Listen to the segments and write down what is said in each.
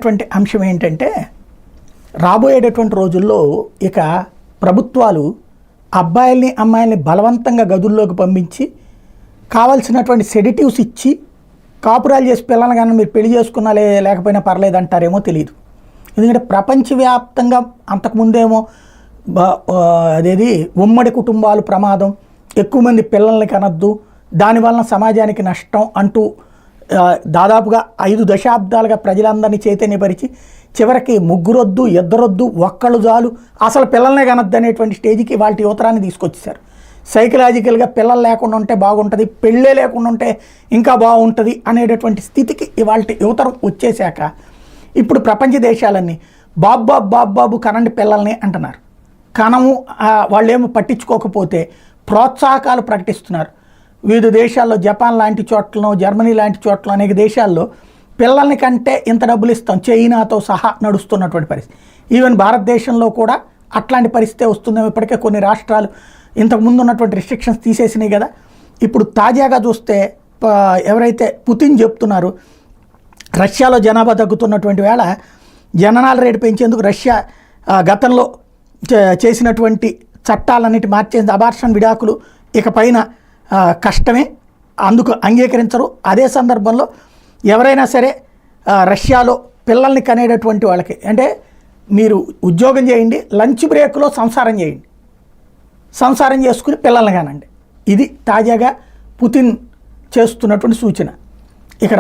అటువంటి అంశం ఏంటంటే రాబోయేటటువంటి రోజుల్లో ఇక ప్రభుత్వాలు అబ్బాయిల్ని అమ్మాయిల్ని బలవంతంగా గదుల్లోకి పంపించి కావాల్సినటువంటి సెడిటివ్స్ ఇచ్చి కాపురాలు చేసి పిల్లలు కానీ మీరు పెళ్లి చేసుకున్నా లేకపోయినా పర్లేదు అంటారేమో తెలియదు. ఎందుకంటే ప్రపంచవ్యాప్తంగా అంతకుముందేమో అదేది ఉమ్మడి కుటుంబాలు ప్రమాదం, ఎక్కువ మంది పిల్లల్ని కనద్దు, దానివలన సమాజానికి నష్టం అంటూ దాదాపుగా 5 దశాబ్దాలుగా ప్రజలందరినీ చైతన్యపరిచి చివరికి ముగ్గురొద్దు, ఇద్దరొద్దు, ఒక్కళ్ళు చాలు, అసలు పిల్లల్నే కనద్దు అనేటువంటి స్టేజ్కి వాళ్ళ యువతరాన్ని తీసుకొచ్చేసారు. సైకలాజికల్గా పిల్లలు లేకుండా ఉంటే బాగుంటుంది, పెళ్ళే లేకుండా ఉంటే ఇంకా బాగుంటుంది అనేటటువంటి స్థితికి ఇవాళ యువతరం వచ్చేసాక ఇప్పుడు ప్రపంచ దేశాలన్నీ బాబు బాబు బాబు బాబు కనండి పిల్లల్ని అంటున్నారు. కనము వాళ్ళేమో పట్టించుకోకపోతే ప్రోత్సాహకాలు ప్రకటిస్తున్నారు. వివిధ దేశాల్లో జపాన్ లాంటి చోట్లను, జర్మనీ లాంటి చోట్ల అనేక దేశాల్లో పిల్లల్ని కంటే ఇంత డబ్బులు ఇస్తాం, చైనాతో సహా నడుస్తున్నటువంటి పరిస్థితి. ఈవెన్ భారతదేశంలో కూడా అట్లాంటి పరిస్థితి వస్తుందేమో. ఇప్పటికే కొన్ని రాష్ట్రాలు ఇంతకుముందు ఉన్నటువంటి రిస్ట్రిక్షన్స్ తీసేసినాయి కదా. ఇప్పుడు తాజాగా చూస్తే ఎవరైతే పుతిన్ చెప్తున్నారు రష్యాలో జనాభా తగ్గుతున్నటువంటి వేళ జననాల రేటు పెంచేందుకు రష్యా గతంలో చేసినటువంటి చట్టాలన్నిటి మార్చేందుకు అబార్షన్ విడాకులు ఇక పైన కష్టమే, అందుకు అంగీకరించరు. అదే సందర్భంలో ఎవరైనా సరే రష్యాలో పిల్లల్ని కనేటటువంటి వాళ్ళకి అంటే మీరు ఉద్యోగం చేయండి, లంచ్ బ్రేక్లో సంసారం చేయండి, సంసారం చేసుకుని పిల్లల్ని కానండి. ఇది తాజాగా పుతిన్ చేస్తున్నటువంటి సూచన. ఇక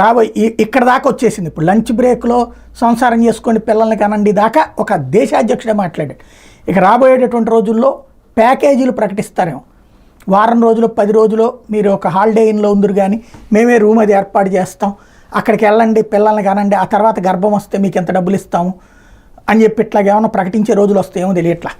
ఇక్కడ దాకా వచ్చేసింది. ఇప్పుడు లంచ్ బ్రేక్లో సంసారం చేసుకోండి, పిల్లల్ని కానండి దాకా ఒక దేశాధ్యక్షుడే మాట్లాడాడు. ఇక రాబోయేటటువంటి రోజుల్లో ప్యాకేజీలు ప్రకటిస్తారేమో. వారం రోజులు 10 రోజులు మీరు ఒక హాలిడే ఇన్లో ఉందరు కానీ మేమే రూమ్ అది ఏర్పాటు చేస్తాం, అక్కడికి వెళ్ళండి, పిల్లల్ని కానండి, ఆ తర్వాత గర్భం వస్తే మీకు ఎంత డబ్బులు ఇస్తాము అని చెప్పి ఇట్లాగేమన్నా ప్రకటించే రోజులు వస్తాయేమో తెలియట్లా.